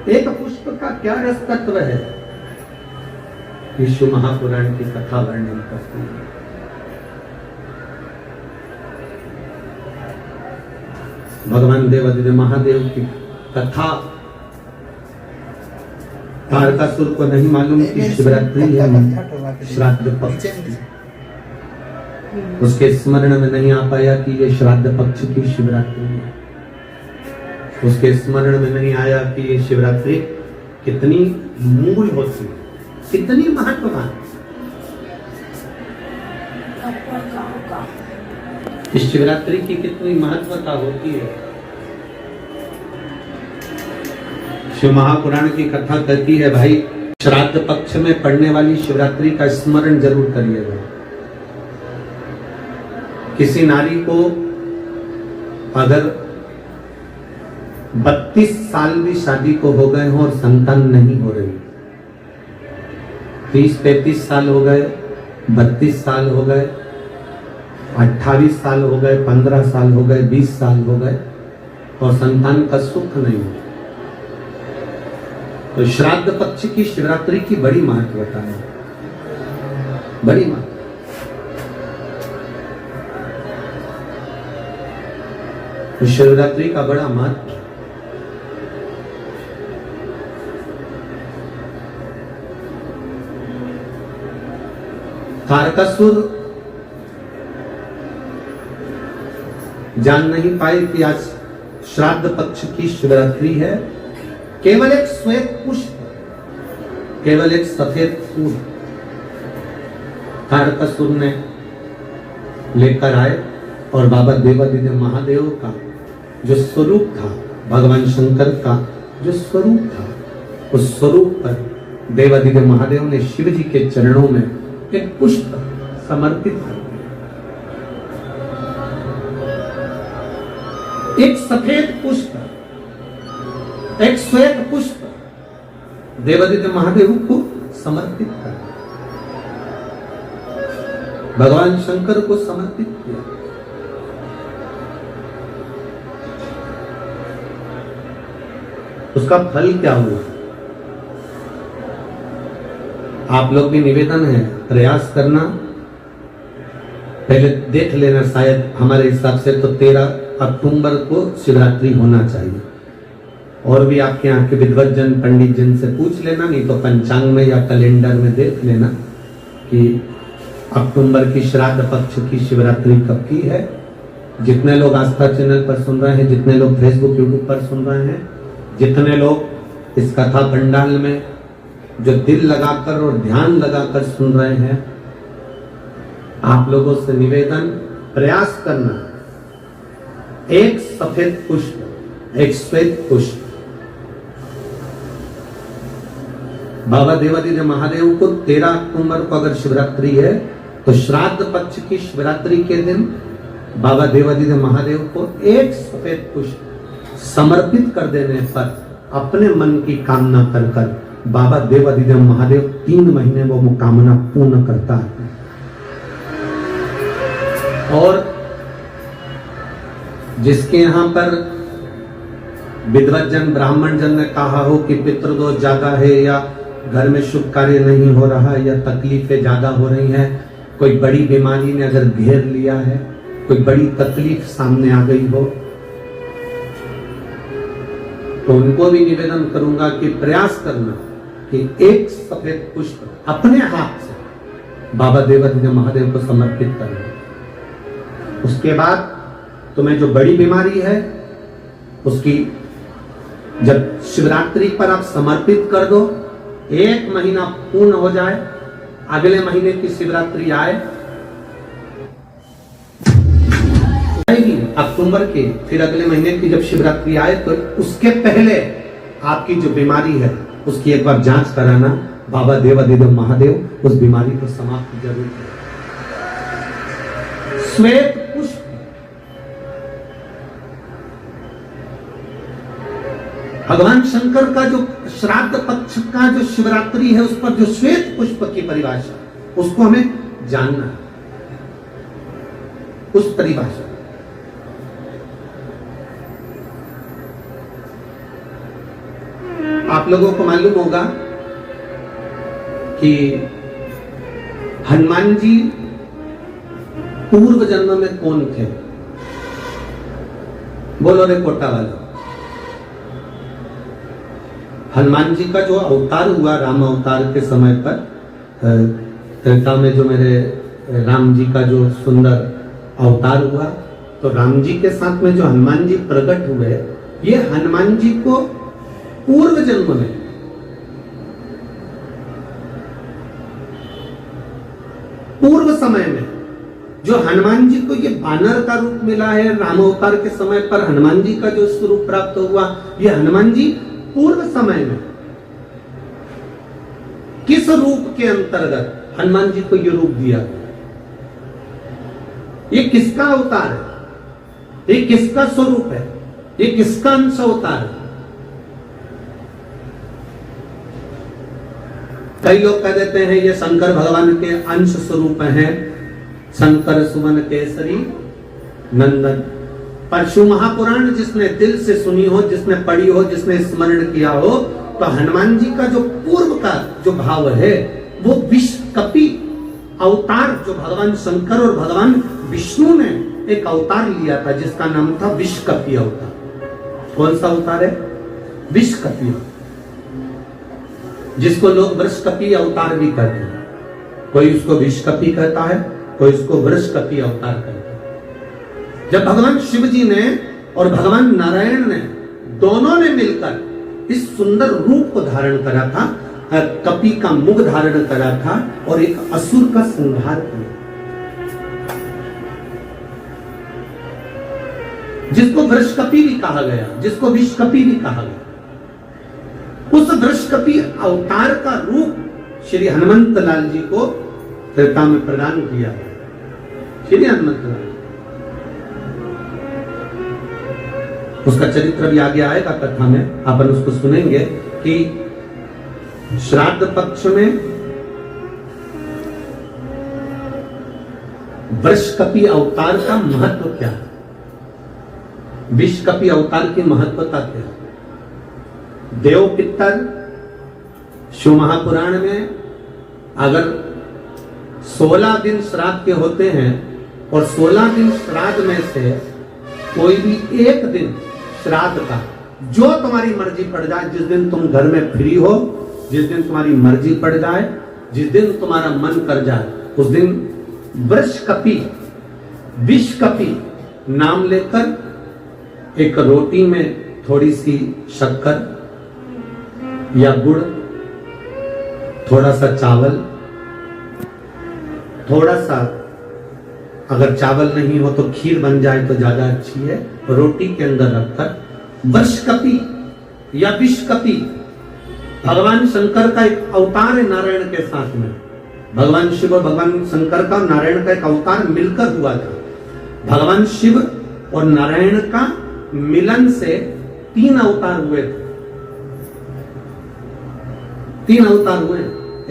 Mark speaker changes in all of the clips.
Speaker 1: एक पुष्प का क्या रस तत्व है, विष्णु महापुराण की कथा वर्णन करती है। भगवान देवादिदेव महादेव की कथा तारकासुर को नहीं मालूम कि शिवरात्रि है, श्राद्ध पक्ष, उसके स्मरण में नहीं आ पाया कि ये श्राद्ध पक्ष की शिवरात्रि है। उसके स्मरण में नहीं आया कि ये शिवरात्रि कितनी मूल होती है, कितनी महत्वपूर्ण। इस शिवरात्रि की कितनी महत्वता होती है। शिव महापुराण की कथा कहती है, भाई श्राद्ध पक्ष में पड़ने वाली शिवरात्रि का स्मरण जरूर करिएगा। किसी नारी को अगर 32 साल भी शादी को हो गए हो और संतान नहीं हो रही, 30-33 साल हो गए, 32 साल हो गए, 28 साल हो गए, 15 साल हो गए, 20 साल हो गए और संतान का सुख नहीं हो, तो श्राद्ध पक्ष की शिवरात्रि की बड़ी महत्वता है, बड़ी महत्वता। तो शिवरात्रि का बड़ा महत्व। तारकासुर जान नहीं पाए कि आज श्राद्ध पक्ष की शिवरात्रि है। केवल एक श्वेत पुष्प, केवल एक सफेद फूल तारकासुर ने लेकर आए और बाबा देवादिदेव महादेव का जो स्वरूप था, भगवान शंकर का जो स्वरूप था, उस स्वरूप पर देवादिदेव महादेव ने शिव जी के चरणों में एक पुष्प समर्पित कर दिया। एक सफेद पुष्प, एक श्वेत पुष्प देवादिदेव महादेव को समर्पित कर दिया, भगवान शंकर को समर्पित किया। उसका फल क्या हुआ? आप लोग भी निवेदन है, प्रयास करना, पहले देख लेना, शायद हमारे हिसाब से तो 13 अक्टूबर को शिवरात्रि होना चाहिए। और भी आपके यहाँ के विद्वज्जन पंडित जन से पूछ लेना, नहीं तो पंचांग में या कैलेंडर में देख लेना कि अक्टूबर की श्राद्ध पक्ष की शिवरात्रि कब की है। जितने लोग आस्था चैनल पर सुन रहे हैं, जितने लोग फेसबुक यूट्यूब पर सुन रहे हैं, जितने लोग इस कथा पंडाल में जो दिल लगाकर और ध्यान लगाकर सुन रहे हैं, आप लोगों से निवेदन, प्रयास करना, एक सफेद पुष्प, एक श्वेत पुष्प बाबा देवादिदेव महादेव को 13 अक्टूबर को अगर शिवरात्रि है तो श्राद्ध पक्ष की शिवरात्रि के दिन बाबा देवादिदेव महादेव को एक सफेद पुष्प समर्पित कर देने पर अपने मन की कामना कर कर बाबा देवादिदेव महादेव 3 महीने वो कामना पूर्ण करता है। और जिसके यहां पर विद्वज्जन ब्राह्मण जन ने कहा हो कि पितृदोष ज्यादा है, या घर में शुभ कार्य नहीं हो रहा, या तकलीफें ज्यादा हो रही हैं, कोई बड़ी बीमारी ने अगर घेर लिया है, कोई बड़ी तकलीफ सामने आ गई हो, तो उनको भी निवेदन करूंगा कि प्रयास करना कि एक सफेद पुष्प अपने हाथ से बाबा देवादिदेव महादेव को समर्पित करना। उसके बाद तुम्हें जो बड़ी बीमारी है उसकी जब शिवरात्रि पर आप समर्पित कर दो, 1 महीना पूर्ण हो जाए, अगले महीने की शिवरात्रि आए अक्टूबर के, फिर अगले महीने की जब शिवरात्रि आए तो उसके पहले आपकी जो बीमारी है उसकी एक बार जांच कराना। बाबा देवादिदेव महादेव उस बीमारी को समाप्त जरूर करें। श्वेत पुष्प, भगवान शंकर का जो श्राद्ध पक्ष का जो शिवरात्रि है उस पर जो श्वेत पुष्प की परिभाषा, उसको हमें जानना है, उस परिभाषा। आप लोगों को मालूम होगा कि हनुमान जी पूर्व जन्म में कौन थे? बोलो रे कोटा वाला। हनुमान जी का जो अवतार हुआ राम अवतार के समय पर, त्रेता में जो मेरे राम जी का जो सुंदर अवतार हुआ, तो राम जी के साथ में जो हनुमान जी प्रकट हुए, ये हनुमान जी को पूर्व जन्म में पूर्व समय में जो हनुमान जी को ये बानर का रूप मिला है राम अवतार के समय पर, हनुमान जी का जो स्वरूप प्राप्त हुआ, ये हनुमान जी पूर्व समय में किस रूप के अंतर्गत हनुमान जी को ये रूप दिया? ये किसका अवतार है? ये किसका स्वरूप है? ये किसका अंश अवतार है? कई लोग कह देते हैं ये शंकर भगवान के अंश स्वरूप हैं, शंकर सुमन केसरी नंदन। पर शिव महापुराण जिसने दिल से सुनी हो, जिसने पढ़ी हो, जिसने स्मरण किया हो, तो हनुमान जी का जो पूर्व का जो भाव है वो विश्वकपि अवतार, जो भगवान शंकर और भगवान विष्णु ने एक अवतार लिया था जिसका नाम था विश्वकपि अवतार। कौन सा अवतार है? विश्वकपि, जिसको लोग वृषकपि अवतार भी कहते हैं। कोई उसको विश्वकपि कहता है, कोई उसको वृषकपि अवतार कहता है। जब भगवान शिव जी ने और भगवान नारायण ने दोनों ने मिलकर इस सुंदर रूप को धारण करा था, कपि का मुख धारण करा था और एक असुर का संहार किया, जिसको वृषकपि भी कहा गया, जिसको विश्वकपि भी कहा गया। उस वृषकपि अवतार का रूप श्री हनुमंत लाल जी को त्रेता में प्रदान किया। श्री हनुमंत लाल, उसका चरित्र भी आगे आएगा कथा में, अपन उसको सुनेंगे कि श्राद्ध पक्ष में वृषकपि अवतार का महत्व क्या है, विश्वकपि अवतार की महत्वता क्या है। देव पितर शिव महापुराण में अगर 16 दिन श्राद्ध के होते हैं और 16 दिन श्राद्ध में से कोई भी एक दिन श्राद्ध का, जो तुम्हारी मर्जी पड़ जाए, जिस दिन तुम घर में फ्री हो, जिस दिन तुम्हारी मर्जी पड़ जाए, जिस दिन तुम्हारा मन कर जाए, उस दिन वृषकपि विश्वकपि नाम लेकर एक रोटी में थोड़ी सी शक्कर या गुड़, थोड़ा सा चावल, थोड़ा सा अगर चावल नहीं हो तो खीर बन जाए तो ज्यादा अच्छी है, रोटी के अंदर रखकर वृषकपि या विश्वकपि, भगवान शंकर का एक अवतार है नारायण के साथ में। भगवान शिव और भगवान शंकर का नारायण का एक अवतार मिलकर हुआ था। भगवान शिव और नारायण का मिलन से 3 अवतार हुए थे। 3 अवतार हुए।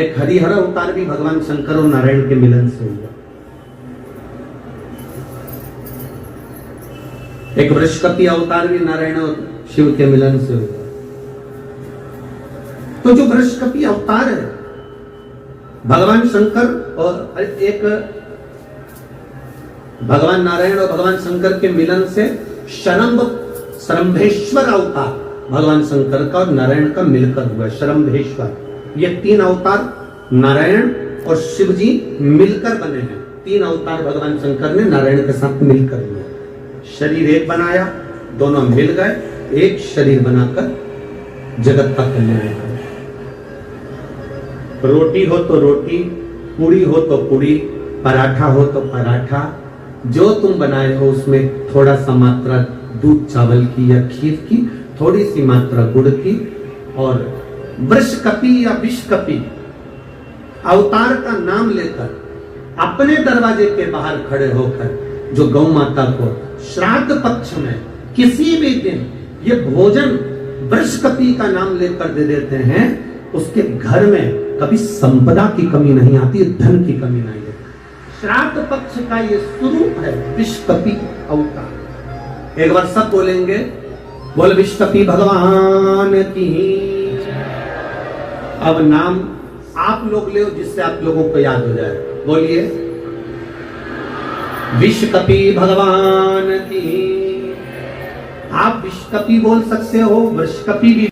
Speaker 1: एक हरिहर अवतार भी भगवान शंकर और नारायण के मिलन से हुआ। एक वृषकपि अवतार भी नारायण और शिव के मिलन से हुआ। तो जो वृषकपि अवतार है भगवान शंकर और एक भगवान नारायण और भगवान शंकर के मिलन से शरम्भेश्वर अवतार भगवान शंकर का और नारायण का मिलकर हुआ। शरम्भेश्वर, ये 3 अवतार नारायण और शिव जी मिलकर बने हैं। 3 अवतार भगवान शंकर ने नारायण के साथ मिलकर हुए। शरीर एक बनाया, दोनों मिल गए, एक शरीर बनाकर जगत का कल्याण करें। रोटी हो तो रोटी, पूड़ी हो तो पूड़ी, पराठा हो तो पराठा, जो तुम बनाए हो उसमें थोड़ा सा मात्रा दूध चावल की या खीर की, थोड़ी सी मात्रा गुड़ की, और वृषकपि या विश्वकपि अवतार का नाम लेकर अपने दरवाजे के बाहर खड़े होकर जो गौ माता को श्राद्ध पक्ष में किसी भी दिन ये भोजन वृषकपि का नाम लेकर दे देते हैं, उसके घर में कभी संपदा की कमी नहीं आती, धन की कमी नहीं आती। श्राद्ध पक्ष का ये स्वरूप है विश्वकपि अवतार। एक बार सब बोलेंगे, बोल विश्वकपि भगवान की। अब नाम आप लोग ले जिससे आप लोगों को याद हो जाए। बोलिए विश्वकपि भगवान की। आप विश्वकपि बोल सकते हो, वृषकपि भी